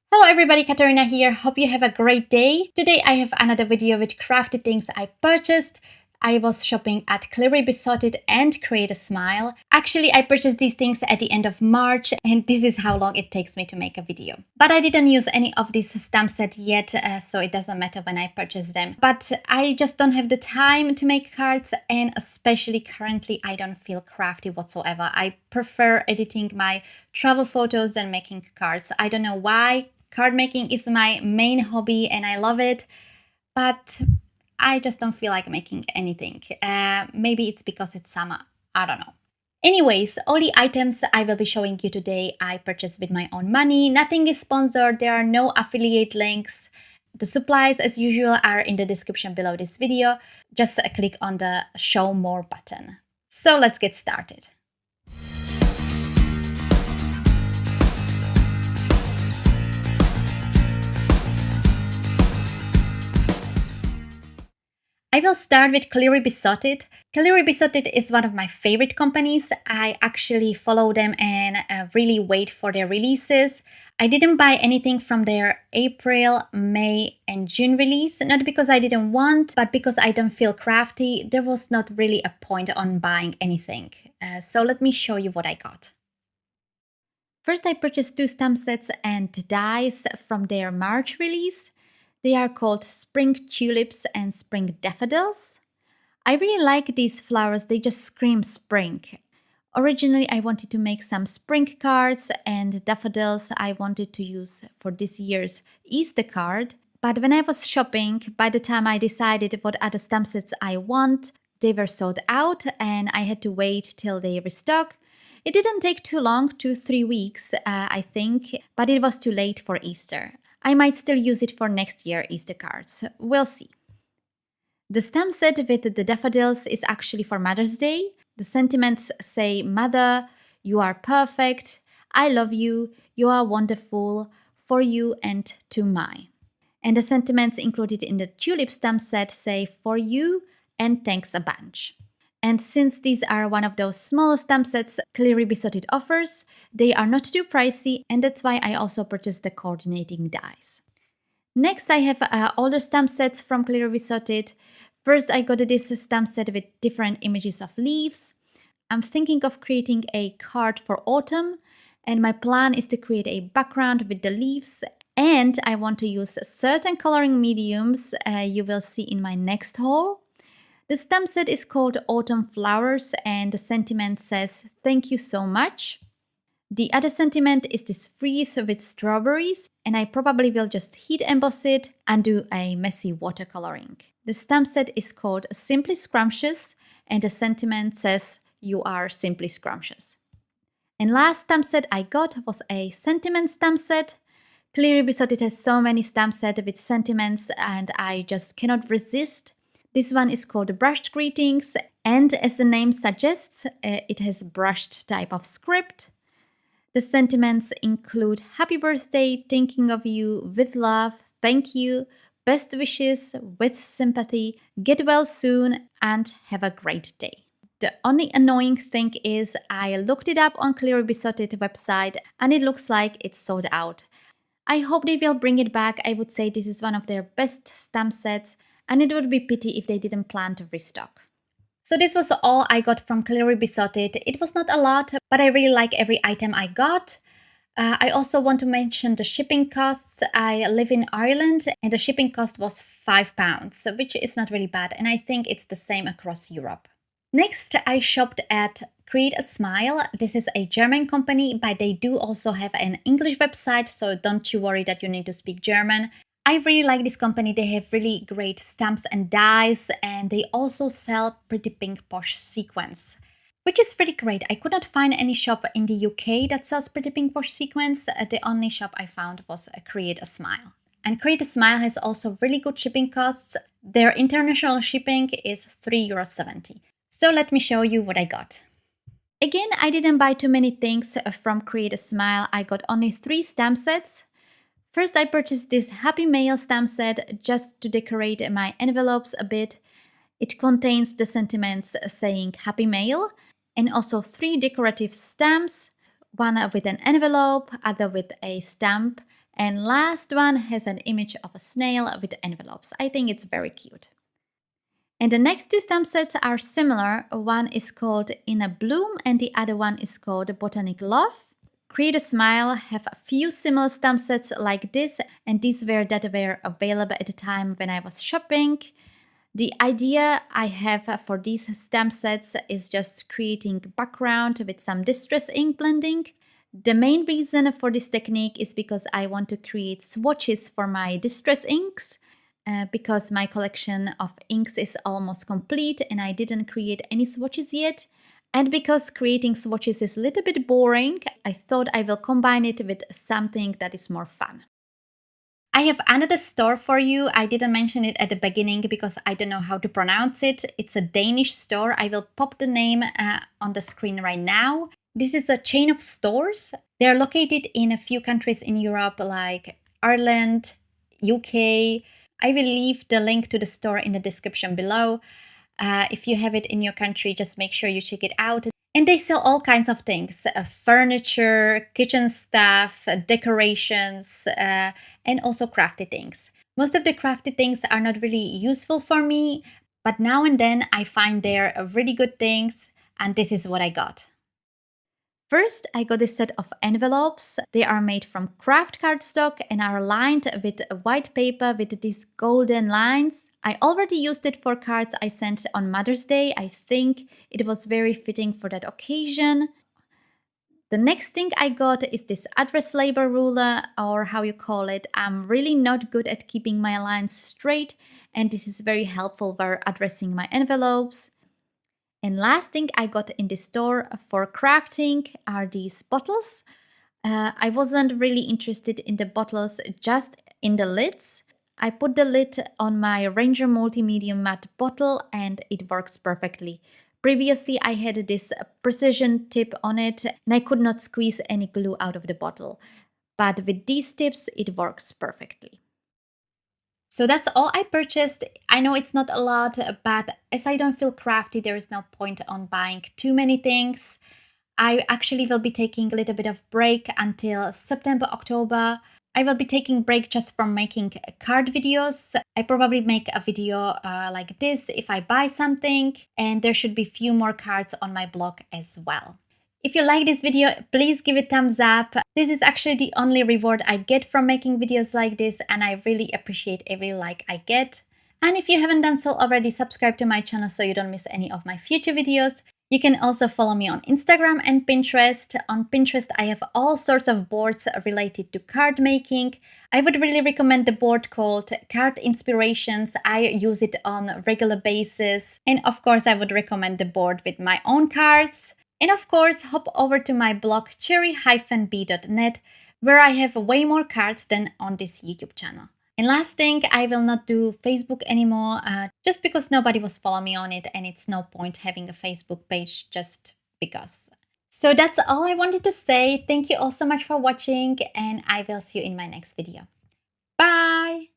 Hello everybody, Katarina here. Hope you have a great day. Today I have another video with crafty things I purchased. I was shopping at Clearly Besotted and Create a Smile. Actually, I purchased these things at the end of March and this is how long it takes me to make a video. But I didn't use any of these stamp sets yet, so it doesn't matter when I purchase them. But I just don't have the time to make cards, and especially currently I don't feel crafty whatsoever. I prefer editing my travel photos than making cards. I don't know why. Card making is my main hobby and I love it, but I just don't feel like making anything. Maybe it's because it's summer. I don't know. Anyways, all the items I will be showing you today I purchased with my own money. Nothing is sponsored. There are no affiliate links. The supplies, as usual, are in the description below this video. Just click on the Show More button. So let's get started. I will start with Clearly Besotted. Clearly Besotted is one of my favorite companies. I actually follow them and really wait for their releases. I didn't buy anything from their April, May and June release, not because I didn't want, but because I don't feel crafty. There was not really a point on buying anything. So let me show you what I got. First, I purchased 2 stamp sets and dies from their March release. They are called Spring Tulips and Spring Daffodils. I really like these flowers, they just scream spring. Originally I wanted to make some spring cards, and daffodils I wanted to use for this year's Easter card. But when I was shopping, by the time I decided what other stamp sets I want, they were sold out and I had to wait till they restock. It didn't take too long, 2-3 weeks I think, but it was too late for Easter. I might still use it for next year Easter cards. We'll see. The stamp set with the daffodils is actually for Mother's Day. The sentiments say, "Mother, you are perfect. I love you. You are wonderful. For you and to my." And the sentiments included in the tulip stamp set say, "For you and thanks a bunch." And since these are one of those smaller stamp sets Clearly Besotted offers, they are not too pricey, and that's why I also purchased the coordinating dies. Next, I have older stamp sets from Clearly Besotted. First, I got this stamp set with different images of leaves. I'm thinking of creating a card for autumn, and my plan is to create a background with the leaves, and I want to use certain coloring mediums you will see in my next haul. The stamp set is called Autumn Flowers and the sentiment says, "Thank you so much." The other sentiment is this wreath with strawberries, and I probably will just heat emboss it and do a messy watercoloring. The stamp set is called Simply Scrumptious and the sentiment says, "You are simply scrumptious." And last stamp set I got was a sentiment stamp set. Clearly Besotted has so many stamp sets with sentiments and I just cannot resist. This one is called Brushed Greetings, and as the name suggests, it has brushed type of script. The sentiments include happy birthday, thinking of you, with love, thank you, best wishes, with sympathy, get well soon, and have a great day. The only annoying thing is I looked it up on Clearly Besotted website and it looks like it's sold out. I hope they will bring it back. I would say this is one of their best stamp sets, and it would be pity if they didn't plan to restock. So this was all I got from Clearly Besotted. It was not a lot, but I really like every item I got. I also want to mention the shipping costs. I live in Ireland and the shipping cost was £5, which is not really bad, and I think it's the same across Europe. Next, I shopped at Create a Smile. This is a German company, but they do also have an English website, so don't you worry that you need to speak German. I really like this company. They have really great stamps and dies, and they also sell Pretty Pink Posh sequins, which is pretty great. I could not find any shop in the UK that sells Pretty Pink Posh sequins. The only shop I found was Create a Smile. And Create a Smile has also really good shipping costs. Their international shipping is €3.70. So let me show you what I got. Again, I didn't buy too many things from Create a Smile. I got only 3 stamp sets. First, I purchased this Happy Mail stamp set just to decorate my envelopes a bit. It contains the sentiments saying Happy Mail and also 3 decorative stamps, one with an envelope, other with a stamp, And last one has an image of a snail with envelopes. I think it's very cute. And the next two stamp sets are similar. One is called In a Bloom and the other one is called Botanical Love. Create a Smile have a few similar stamp sets like this, and these were that were available at the time when I was shopping. The idea I have for these stamp sets is just creating background with some distress ink blending. The main reason for this technique is because I want to create swatches for my distress inks. Because my collection of inks is almost complete and I didn't create any swatches yet. And because creating swatches is a little bit boring, I thought I will combine it with something that is more fun. I have another store for you. I didn't mention it at the beginning because I don't know how to pronounce it. It's a Danish store. I will pop the name on the screen right now. This is a chain of stores. They're located in a few countries in Europe like Ireland, UK. I will leave the link to the store in the description below. If you have it in your country, just make sure you check it out. And they sell all kinds of things, furniture, kitchen stuff, decorations, and also crafty things. Most of the crafty things are not really useful for me, but now and then I find they're really good things, and this is what I got. First, I got a set of envelopes. They are made from craft cardstock and are lined with white paper with these golden lines. I already used it for cards I sent on Mother's Day. I think it was very fitting for that occasion. The next thing I got is this address label ruler, or how you call it. I'm really not good at keeping my lines straight, and this is very helpful for addressing my envelopes. And last thing I got in the store for crafting are these bottles. I wasn't really interested in the bottles, just in the lids. I put the lid on my Ranger Multi-Medium matte bottle and it works perfectly. Previously I had this precision tip on it and I could not squeeze any glue out of the bottle. But with these tips it works perfectly. So that's all I purchased. I know it's not a lot, but as I don't feel crafty, there is no point on buying too many things. I actually will be taking a little bit of break until September, October. I will be taking break just from making card videos. I probably make a video like this if I buy something, and there should be few more cards on my blog as well. If you like this video, please give it a thumbs up. This is actually the only reward I get from making videos like this, and I really appreciate every like I get. And if you haven't done so already, subscribe to my channel so you don't miss any of my future videos. You can also follow me on Instagram and Pinterest. On Pinterest, I have all sorts of boards related to card making. I would really recommend the board called Card Inspirations. I use it on a regular basis. And of course, I would recommend the board with my own cards. And of course, hop over to my blog cherry-b.net, where I have way more cards than on this YouTube channel. And last thing, I will not do Facebook anymore, just because nobody was following me on it and it's no point having a Facebook page just because. So that's all I wanted to say. Thank you all so much for watching and I will see you in my next video. Bye!